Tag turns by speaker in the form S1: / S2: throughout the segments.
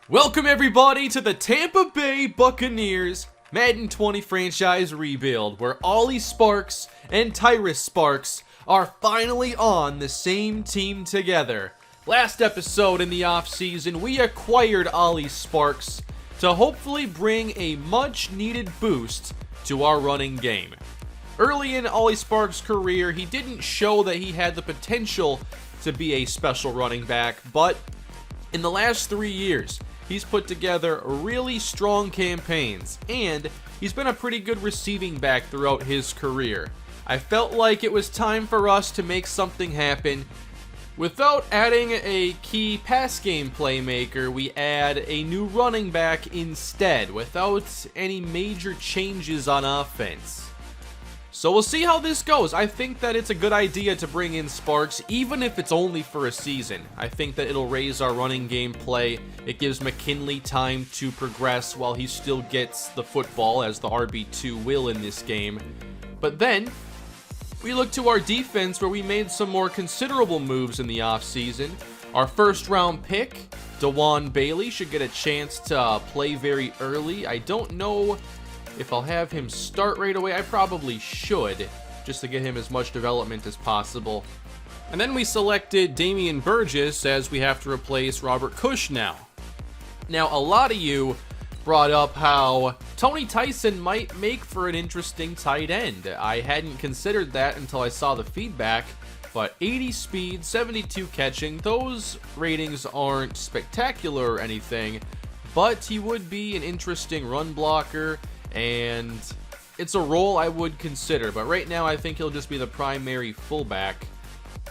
S1: Welcome everybody to the Tampa Bay Buccaneers Madden 20 franchise rebuild, where Ollie Sparks and Tyrus Sparks are finally on the same team together. Last episode in the offseason, we acquired Ollie Sparks to hopefully bring a much needed boost to our running game. Early in Ollie Sparks' career, he didn't show that he had the potential to be a special running back, but in the last 3 years, he's put together really strong campaigns, and he's been a pretty good receiving back throughout his career. I felt like it was time for us to make something happen. Without adding a key pass game playmaker, we add a new running back instead, without any major changes on offense. So we'll see how this goes. I think that it's a good idea to bring in Sparks, even if it's only for a season. I think that it'll raise our running game play. It gives McKinley time to progress while he still gets the football, as the RB2 will in this game. But then, we look to our defense, where we made some more considerable moves in the offseason. Our first round pick, DeJuan Bailey, should get a chance to play very early. I don't know if I'll have him start right away. I probably should, just to get him as much development as possible. And then we selected Damian Burgess, as we have to replace Robert Cush now. Now, a lot of you brought up how Tony Tyson might make for an interesting tight end. I hadn't considered that until I saw the feedback, but 80 speed, 72 catching, those ratings aren't spectacular or anything, but he would be an interesting run blocker, and it's a role I would consider. But right now I think he'll just be the primary fullback.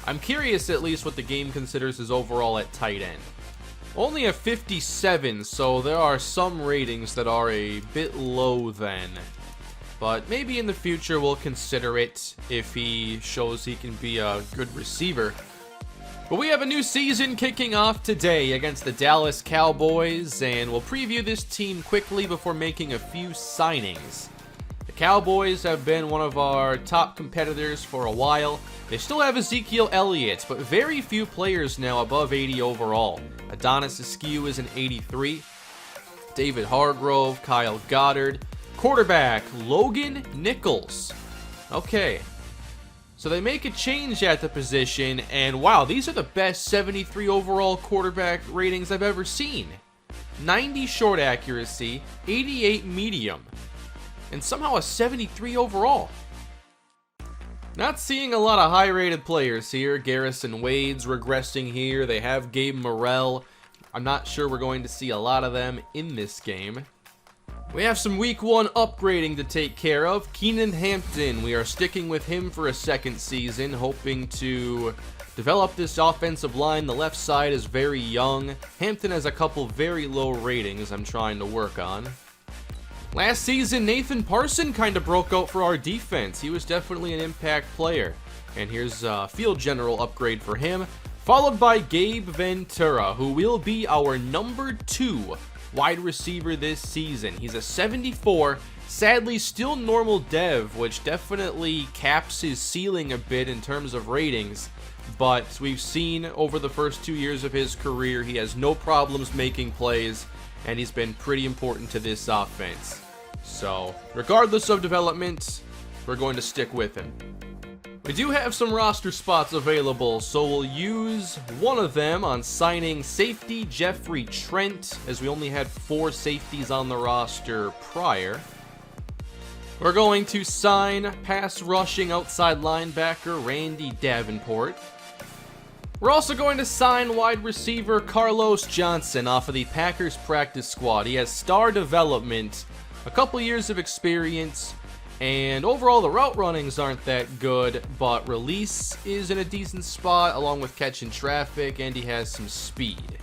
S1: I'm curious at least what the game considers his overall at tight end. Only a 57, so there are some ratings that are a bit low then. But maybe in the future we'll consider it if he shows he can be a good receiver. But we have a new season kicking off today against the Dallas Cowboys, and we'll preview this team quickly before making a few signings. The Cowboys have been one of our top competitors for a while. They still have Ezekiel Elliott, but very few players now above 80 overall. Adonis Askew is an 83. David Hargrove, Kyle Goddard. Quarterback, Logan Nichols. Okay. So they make a change at the position, and wow, these are the best 73 overall quarterback ratings I've ever seen. 90 short accuracy, 88 medium, and somehow a 73 overall. Not seeing a lot of high-rated players here. Garrison Wade's regressing here. They have Gabe Morrell. I'm not sure we're going to see a lot of them in this game. We have some week 1 upgrading to take care of. Keenan Hampton, we are sticking with him for a second season, hoping to develop this offensive line. The left side is very young. Hampton has a couple very low ratings I'm trying to work on. Last season, Nathan Parson kind of broke out for our defense. He was definitely an impact player. And here's a field general upgrade for him, followed by Gabe Ventura, who will be our number 2 wide receiver this season. He's a 74, sadly still normal dev, which definitely caps his ceiling a bit in terms of ratings, but we've seen over the first 2 years of his career he has no problems making plays, and he's been pretty important to this offense. So regardless of development, we're going to stick with him. We do have some roster spots available, so we'll use one of them on signing safety Jeffrey Trent, as we only had 4 safeties on the roster prior. We're going to sign pass rushing outside linebacker Randy Davenport. We're also going to sign wide receiver Carlos Johnson off of the Packers practice squad. He has star development, a couple years of experience, and overall the route runnings aren't that good, but release is in a decent spot along with catching traffic, and he has some speed.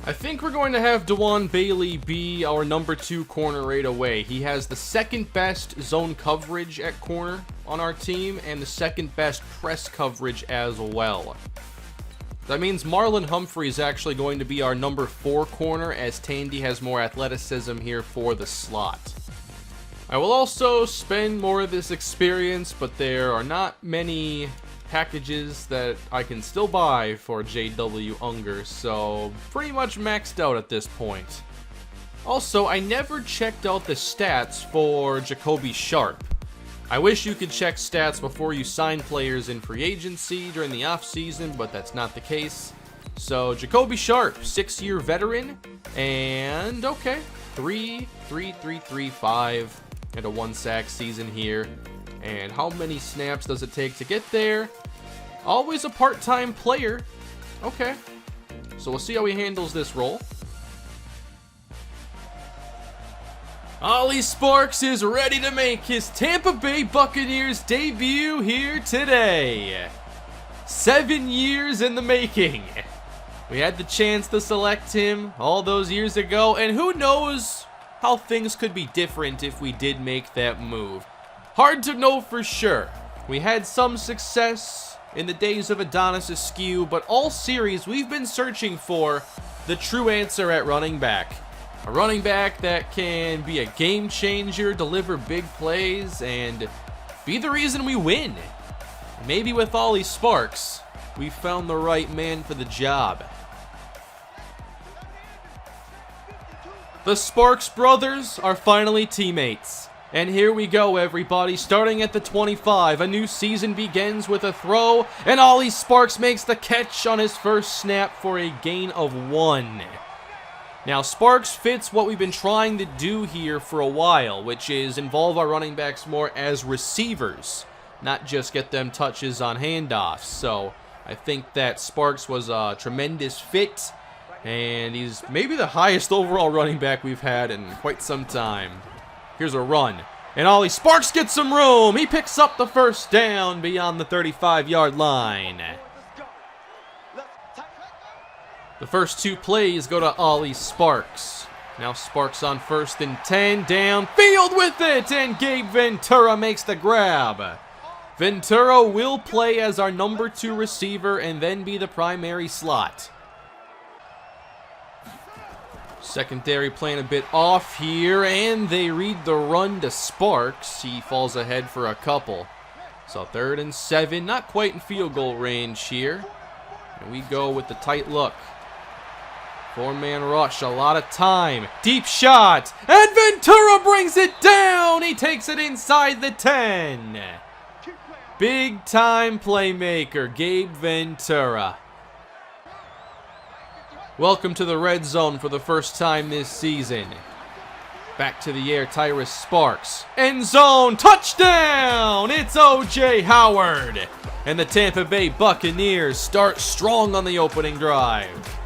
S1: I think we're going to have DeJuan Bailey be our number 2 corner right away. He has the second best zone coverage at corner on our team and the second best press coverage as well. That means Marlon Humphrey is actually going to be our number 4 corner, as Tandy has more athleticism here for the slot. I will also spend more of this experience, but there are not many packages that I can still buy for J.W. Unger, so pretty much maxed out at this point. Also, I never checked out the stats for Jacoby Sharp. I wish you could check stats before you sign players in free agency during the offseason, but that's not the case. So, Jacoby Sharp, 6-year veteran, and okay, 5, and a 1-sack season here. And how many snaps does it take to get there? Always a part-time player. Okay, so we'll see how he handles this role. Ollie Sparks is ready to make his Tampa Bay Buccaneers debut here today. 7 years in the making. We had the chance to select him all those years ago, and who knows how things could be different if we did make that move. Hard to know for sure. We had some success in the days of Adonis Askew, but all series we've been searching for the true answer at running back. A running back that can be a game changer, deliver big plays, and be the reason we win. Maybe with Ollie Sparks, we found the right man for the job. The Sparks brothers are finally teammates. And here we go, everybody. Starting at the 25, a new season begins with a throw, and Ollie Sparks makes the catch on his first snap for a gain of 1. Now, Sparks fits what we've been trying to do here for a while, which is involve our running backs more as receivers, not just get them touches on handoffs. So I think that Sparks was a tremendous fit, and he's maybe the highest overall running back we've had in quite some time. Here's a run, and Ollie Sparks gets some room. He picks up the first down beyond the 35-yard line. The first 2 plays go to Ollie Sparks. Now Sparks on 1st and 10, downfield with it, and Gabe Ventura makes the grab. Ventura will play as our number 2 receiver and then be the primary slot. Secondary playing a bit off here, and they read the run to Sparks. He falls ahead for a couple. So 3rd and 7, not quite in field goal range here. And we go with the tight look. 4-man rush, a lot of time. Deep shot, and Ventura brings it down. He takes it inside the 10. Big time playmaker, Gabe Ventura. Welcome to the red zone for the first time this season. Back to the air, Tyrus Sparks. End zone, touchdown! It's O.J. Howard. And the Tampa Bay Buccaneers start strong on the opening drive.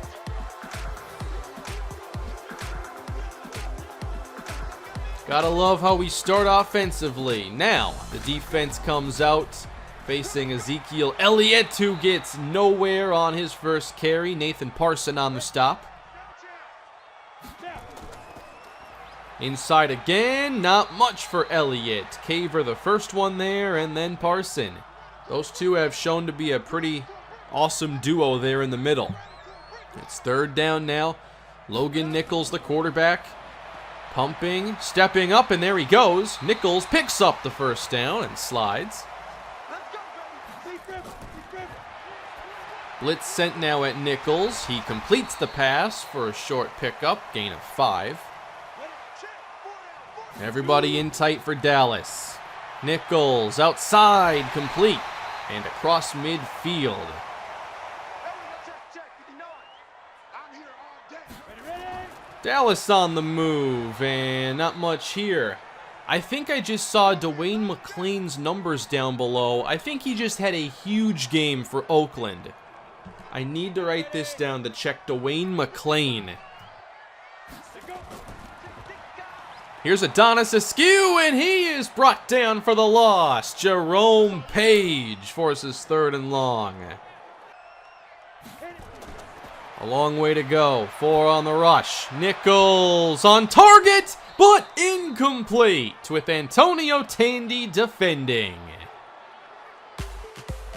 S1: Gotta love how we start offensively. Now, the defense comes out, facing Ezekiel Elliott, who gets nowhere on his first carry. Nathan Parson on the stop. Inside again, not much for Elliott. Caver the first one there, and then Parson. Those two have shown to be a pretty awesome duo there in the middle. It's 3rd down now. Logan Nichols, the quarterback, pumping, stepping up, and there he goes. Nichols picks up the first down and slides. Blitz sent now at Nichols. He completes the pass for a short pickup, gain of 5. Everybody in tight for Dallas. Nichols outside, complete, and across midfield. Dallas on the move, and not much here. I think I just saw Dwayne McClain's numbers down below. I think he just had a huge game for Oakland. I need to write this down to check Dwayne McClain. Here's Adonis Askew, and he is brought down for the loss. Jerome Page forces 3rd and long. A long way to go. 4 on the rush. Nichols on target, but incomplete with Antonio Tandy defending.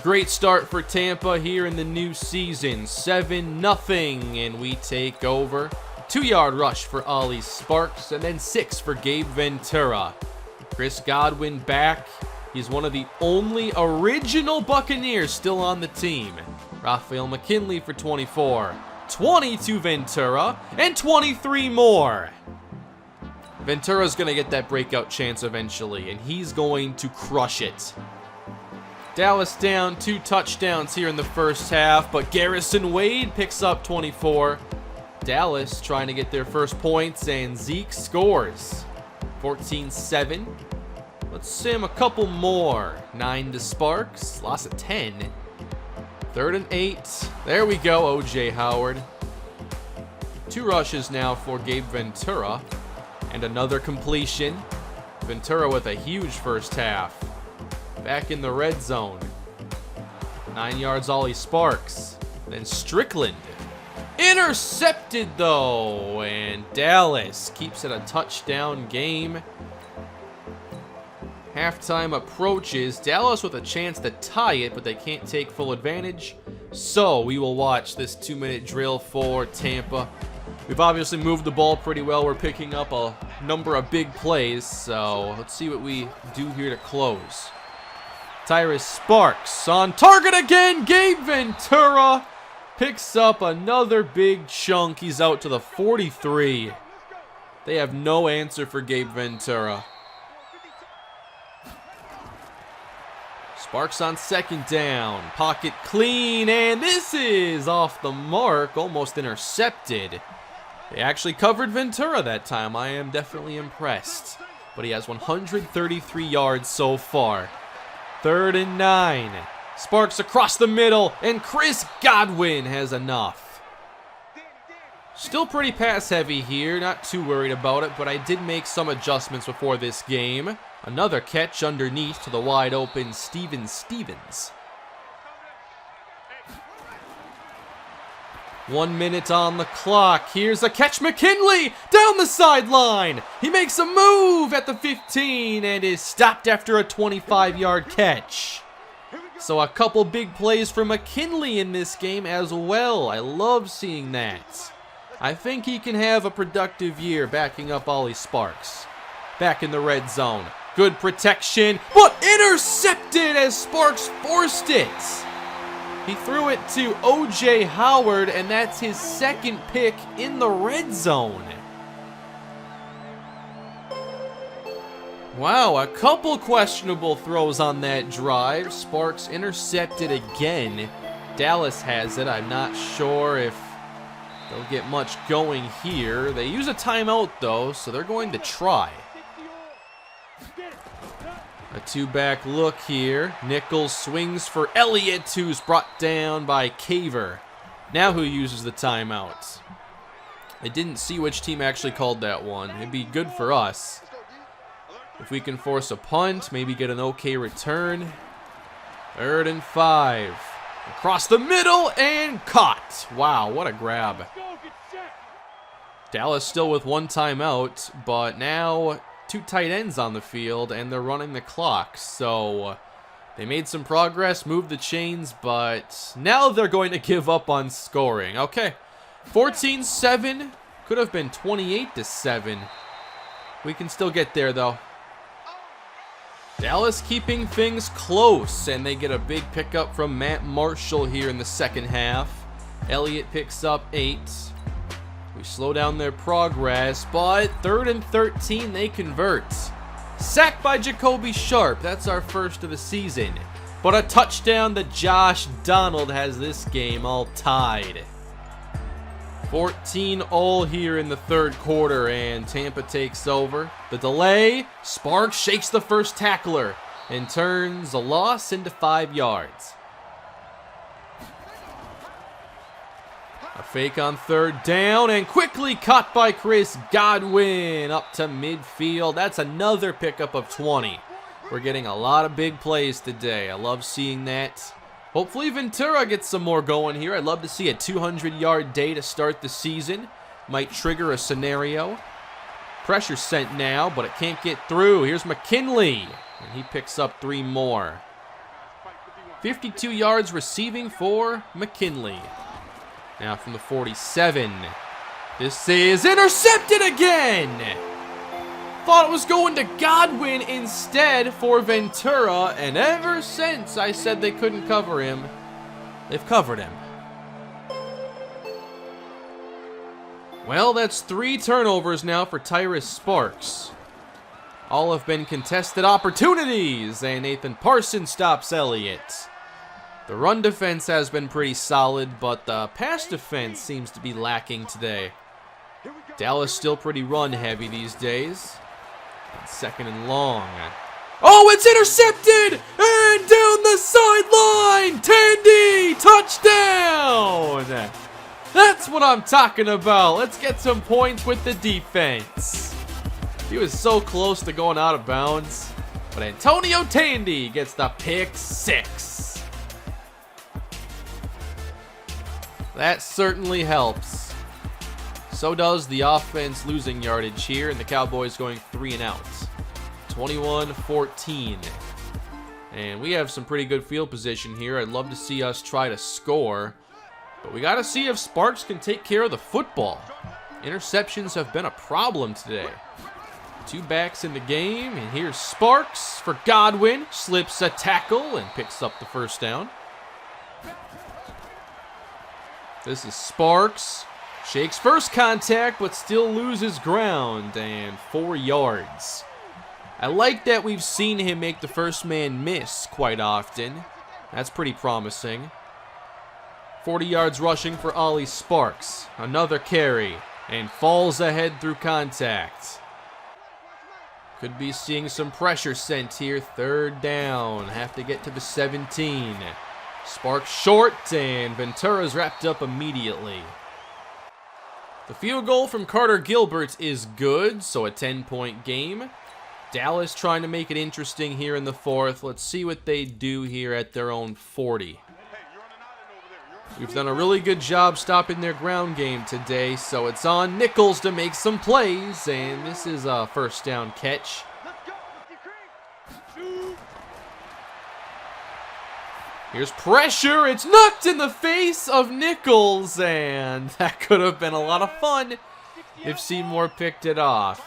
S1: Great start for Tampa here in the new season. 7-0, and we take over. 2-yard rush for Ollie Sparks, and then 6 for Gabe Ventura. Chris Godwin back. He's one of the only original Buccaneers still on the team. Rafael McKinley for 24. 22 Ventura, and 23 more. Ventura's going to get that breakout chance eventually, and he's going to crush it. Dallas down 2 touchdowns here in the first half, but Garrison Wade picks up 24. Dallas trying to get their first points, and Zeke scores. 14-7. Let's sim a couple more. 9 to Sparks, loss of 10. 3rd and 8. There we go, O.J. Howard. 2 rushes now for Gabe Ventura. And another completion. Ventura with a huge first half. Back in the red zone. 9 yards, Ollie Sparks. Then Strickland. Intercepted, though. And Dallas keeps it a touchdown game. Halftime approaches. Dallas with a chance to tie it, but they can't take full advantage. So we will watch this 2-minute drill for Tampa. We've obviously moved the ball pretty well. We're picking up a number of big plays. So let's see what we do here to close. Tyrus Sparks on target again. Gabe Ventura picks up another big chunk. He's out to the 43. They have no answer for Gabe Ventura. Sparks on 2nd down. Pocket clean, and this is off the mark. Almost intercepted. They actually covered Ventura that time. I am definitely impressed. But he has 133 yards so far. 3rd and 9. Sparks across the middle, and Chris Godwin has enough. Still pretty pass heavy here. Not too worried about it, but I did make some adjustments before this game. Another catch underneath to the wide open Steven Stevens. 1 minute on the clock. Here's a catch. McKinley down the sideline. He makes a move at the 15 and is stopped after a 25-yard catch. So a couple big plays for McKinley in this game as well. I love seeing that. I think he can have a productive year backing up Ollie Sparks. Back in the red zone. Good protection, but intercepted as Sparks forced it. He threw it to O.J. Howard, and that's his 2nd pick in the red zone. Wow, a couple questionable throws on that drive. Sparks intercepted again. Dallas has it. I'm not sure if they'll get much going here. They use a timeout, though, so they're going to try. A 2-back look here. Nichols swings for Elliott, who's brought down by Caver. Now who uses the timeout? I didn't see which team actually called that one. It'd be good for us. If we can force a punt, maybe get an okay return. 3rd and 5. Across the middle and caught. Wow, what a grab. Dallas still with 1 timeout, but now 2 tight ends on the field, and they're running the clock. So they made some progress, moved the chains, but now they're going to give up on scoring. Okay, 14-7. Could have been 28-7. We can still get there, though. Dallas keeping things close, and they get a big pickup from Matt Marshall here in the 2nd half. Elliott picks up 8. We slow down their progress, but 3rd and 13, they convert. Sacked by Jacoby Sharp. That's our first of the season. But a touchdown to Josh Donald has this game all tied. 14-all here in the 3rd quarter, and Tampa takes over. The delay, Sparks shakes the first tackler and turns a loss into 5 yards. A fake on 3rd down, and quickly caught by Chris Godwin up to midfield. That's another pickup of 20. We're getting a lot of big plays today. I love seeing that. Hopefully Ventura gets some more going here. I'd love to see a 200-yard day to start the season. Might trigger a scenario. Pressure sent now, but it can't get through. Here's McKinley, and he picks up 3 more. 52 yards receiving for McKinley. Now from the 47. This is intercepted again. Thought it was going to Godwin instead for Ventura, and ever since I said they couldn't cover him, they've covered him. Well, that's 3 turnovers now for Tyrus Sparks. All have been contested opportunities, and Nathan Parsons stops Elliott. The run defense has been pretty solid, but the pass defense seems to be lacking today. Dallas still pretty run heavy these days. Second and long. Oh, it's intercepted! And down the sideline! Tandy! Touchdown! That's what I'm talking about. Let's get some points with the defense. He was so close to going out of bounds, but Antonio Tandy gets the pick 6. That certainly helps. So does the offense losing yardage here, and the Cowboys going 3 and out. 21-14. And we have some pretty good field position here. I'd love to see us try to score, but we got to see if Sparks can take care of the football. Interceptions have been a problem today. 2 backs in the game, and here's Sparks for Godwin. Slips a tackle and picks up the first down. This is Sparks. Shakes first contact, but still loses ground, and 4 yards. I like that we've seen him make the first man miss quite often. That's pretty promising. 40 yards rushing for Ollie Sparks. Another carry, and falls ahead through contact. Could be seeing some pressure sent here. 3rd down. Have to get to the 17. Sparks short, and Ventura's wrapped up immediately. The field goal from Carter Gilbert is good, so a 10-point game. Dallas trying to make it interesting here in the 4th. Let's see what they do here at their own 40. We've done a really good job stopping their ground game today, so it's on Nichols to make some plays, and this is a first down catch. Here's pressure. It's knocked in the face of Nichols, and that could have been a lot of fun if Seymour picked it off.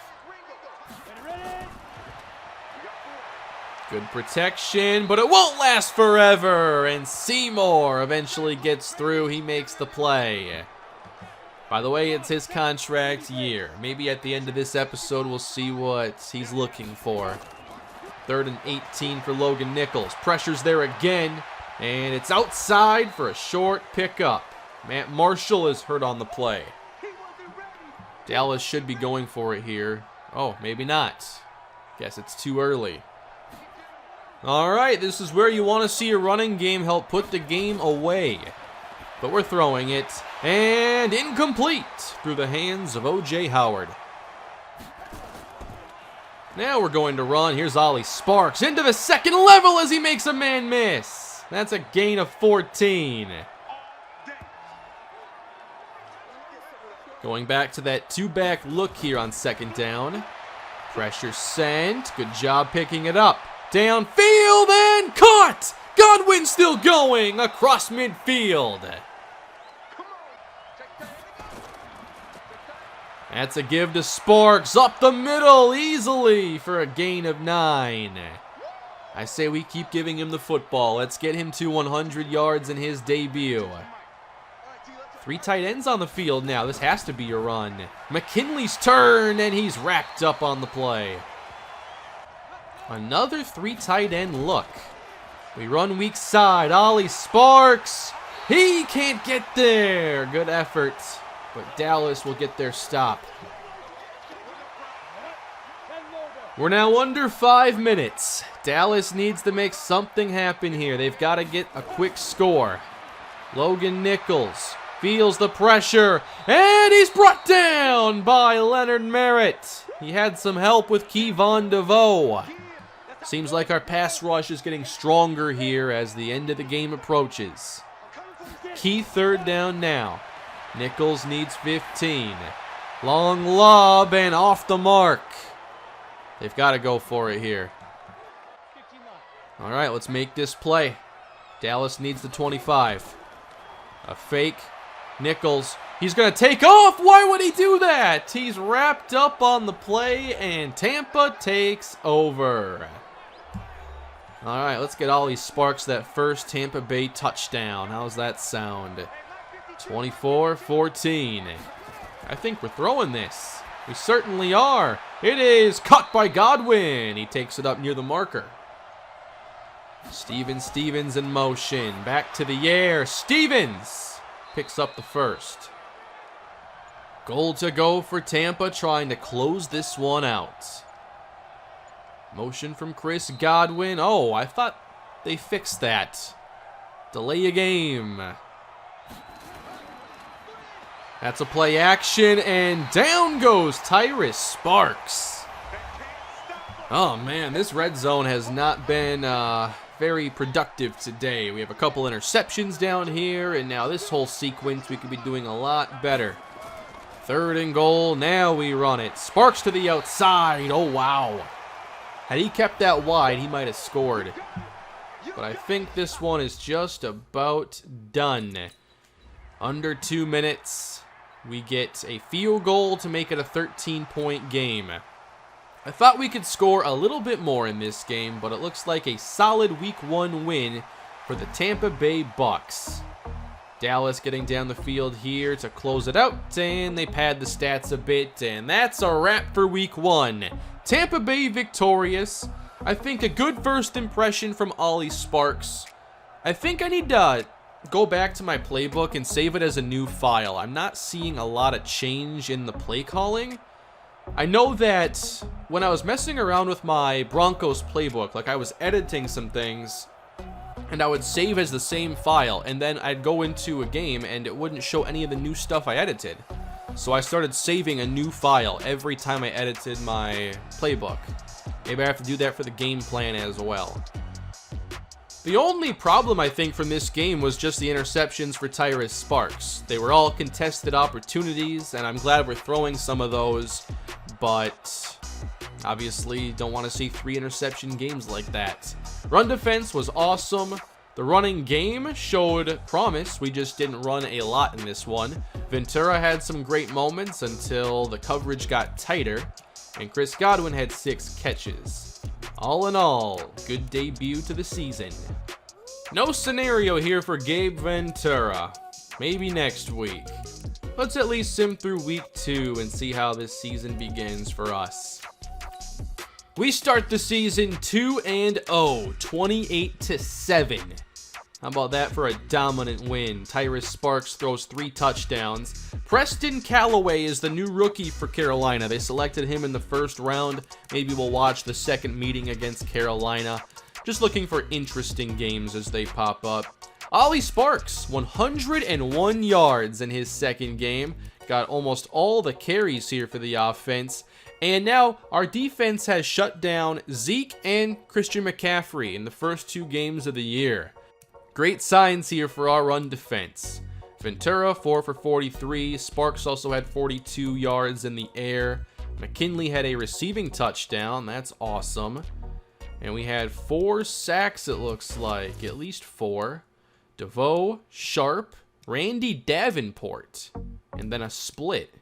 S1: Good protection, but it won't last forever, and Seymour eventually gets through. He makes the play. By the way, it's his contract year. Maybe at the end of this episode, we'll see what he's looking for. 3rd and 18 for Logan Nichols. Pressure's there again. And it's outside for a short pickup. Matt Marshall is hurt on the play. Dallas should be going for it here. Oh, maybe not. Guess it's too early. All right, this is where you want to see a running game help put the game away. But we're throwing it. And incomplete through the hands of O.J. Howard. Now we're going to run. Here's Ollie Sparks into the second level as he makes a man miss. That's a gain of 14. Going back to that 2-back look here on 2nd down. Pressure sent. Good job picking it up. Downfield and caught! Godwin still going across midfield. That's a give to Sparks. Up the middle easily for a gain of 9. I say we keep giving him the football. Let's get him to 100 yards in his debut. 3 tight ends on the field now. This has to be a run. McKinley's turn, and he's wrapped up on the play. Another 3 tight end look. We run weak side. Ollie Sparks. He can't get there. Good effort. But Dallas will get their stop. We're now under 5 minutes. Dallas needs to make something happen here. They've got to get a quick score. Logan Nichols feels the pressure, and he's brought down by Leonard Merritt. He had some help with Kevon DeVoe. Seems like our pass rush is getting stronger here as the end of the game approaches. Key 3rd down now. Nichols needs 15. Long lob and off the mark. They've got to go for it here. All right, let's make this play. Dallas needs the 25. A fake. Nichols He's going to take off. Why would he do that? He's wrapped up on the play, and Tampa takes over. All right, let's get Ollie Sparks that first Tampa Bay touchdown. How's that sound? 24-14. I think we're throwing this. We certainly are. It is caught by Godwin. He takes it up near the marker. Stevens in motion. Back to the air. Stevens picks up the first. Goal to go for Tampa, trying to close this one out. Motion from Chris Godwin. Oh, I thought they fixed that. Delay a game. That's a play action, and down goes Tyrus Sparks. Oh, man, this red zone has not been very productive today. We have a couple interceptions down here, and now this whole sequence we could be doing a lot better. 3rd and goal. Now we run it. Sparks to the outside. Oh, wow. Had he kept that wide, he might have scored. But I think this one is just about done. Under 2 minutes, we get a field goal to make it a 13-point game. I thought we could score a little bit more in this game, but it looks like a solid Week 1 win for the Tampa Bay Bucs. Dallas getting down the field here to close it out, and they pad the stats a bit, and that's a wrap for Week 1. Tampa Bay victorious. I think a good first impression from Ollie Sparks. I think I need to go back to my playbook and save it as a new file. I'm not seeing a lot of change in the play calling. I know that when I was messing around with my Broncos playbook, like I was editing some things, and I would save as the same file, and then I'd go into a game and it wouldn't show any of the new stuff I edited. So I started saving a new file every time I edited my playbook. Maybe I have to do that for the game plan as well. The only problem I think from this game was just the interceptions for Tyrus Sparks. They were all contested opportunities, and I'm glad we're throwing some of those, but obviously don't want to see 3 interception games like that. Run defense was awesome. The running game showed promise. We just didn't run a lot in this one. Ventura had some great moments until the coverage got tighter, and Chris Godwin had 6 catches. All in all, good debut to the season. No scenario here for Gabe Ventura. Maybe next week. Let's at least sim through week 2 and see how this season begins for us. We start the season 2-0, 28-7. How about that for a dominant win? Tyrus Sparks throws 3 touchdowns. Preston Callaway is the new rookie for Carolina. They selected him in the first round. Maybe we'll watch the second meeting against Carolina. Just looking for interesting games as they pop up. Ollie Sparks, 101 yards in his second game. Got almost all the carries here for the offense. And now our defense has shut down Zeke and Christian McCaffrey in the first 2 games of the year. Great signs here for our run defense. Ventura, 4 for 43. Sparks also had 42 yards in the air. McKinley had a receiving touchdown. That's awesome. And we had 4 sacks, it looks like. At least 4. DeVoe, Sharp, Randy Davenport, and then a split.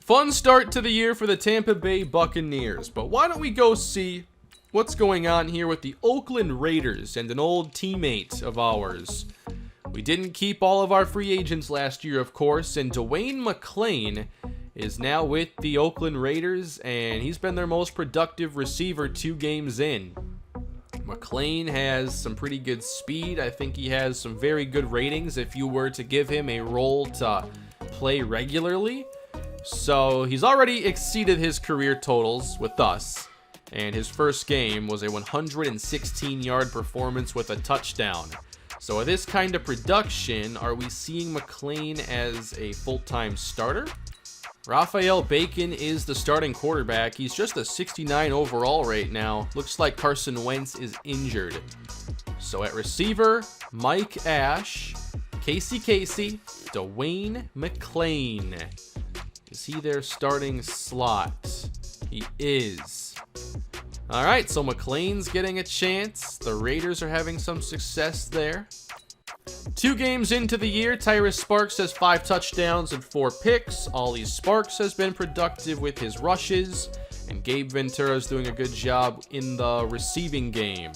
S1: Fun start to the year for the Tampa Bay Buccaneers, but why don't we go see what's going on here with the Oakland Raiders and an old teammate of ours. We didn't keep all of our free agents last year, of course, and Dwayne McClain is now with the Oakland Raiders, and he's been their most productive receiver 2 games in. McClain has some pretty good speed. I think he has some very good ratings if you were to give him a role to play regularly. So he's already exceeded his career totals with us. And his first game was a 116-yard performance with a touchdown. So with this kind of production, are we seeing McClain as a full-time starter? Raphael Bacon is the starting quarterback. He's just a 69 overall right now. Looks like Carson Wentz is injured. So at receiver, Mike Ash, Casey, Dwayne McClain. Is he their starting slot? He is. All right, so McClain's getting a chance. The Raiders are having some success there. 2 games into the year, Tyrus Sparks has 5 touchdowns and 4 picks. Ollie Sparks has been productive with his rushes. And Gabe Ventura is doing a good job in the receiving game.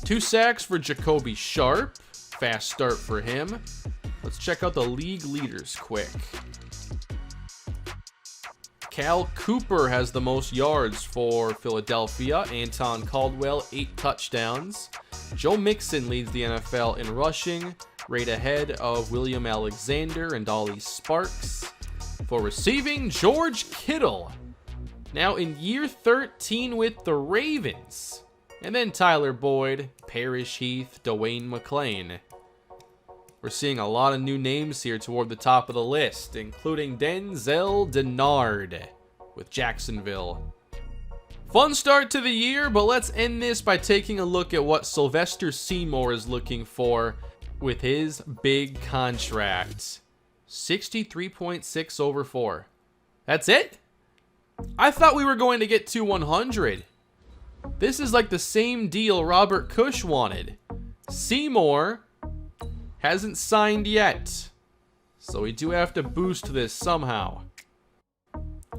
S1: 2 sacks for Jacoby Sharp. Fast start for him. Let's check out the league leaders quick. Cal Cooper has the most yards for Philadelphia. Anton Caldwell, 8 touchdowns. Joe Mixon leads the NFL in rushing, right ahead of William Alexander and Ollie Sparks. For receiving, George Kittle, now in year 13 with the Ravens. And then Tyler Boyd, Parrish Heath, Dwayne McClain. We're seeing a lot of new names here toward the top of the list, including Denzel Denard with Jacksonville. Fun start to the year, but let's end this by taking a look at what Sylvester Seymour is looking for with his big contract. 63.6 over 4. That's it? I thought we were going to get to 100. This is like the same deal Robert Cush wanted. Seymour hasn't signed yet, so we do have to boost this somehow.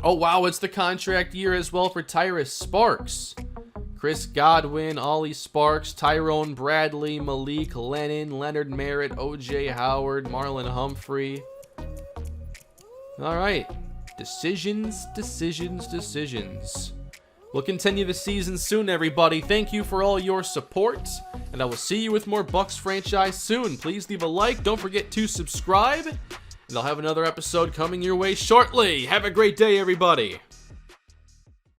S1: Oh wow, it's the contract year as well for Tyrus Sparks. Chris Godwin, Ollie Sparks, Tyrone Bradley, Malik Lennon, Leonard Merritt, O.J. Howard, Marlon Humphrey. All right, decisions. We'll continue the season soon, everybody. Thank you for all your support, and I will see you with more Bucs franchise soon. Please leave a like. Don't forget to subscribe, and I'll have another episode coming your way shortly. Have a great day, everybody.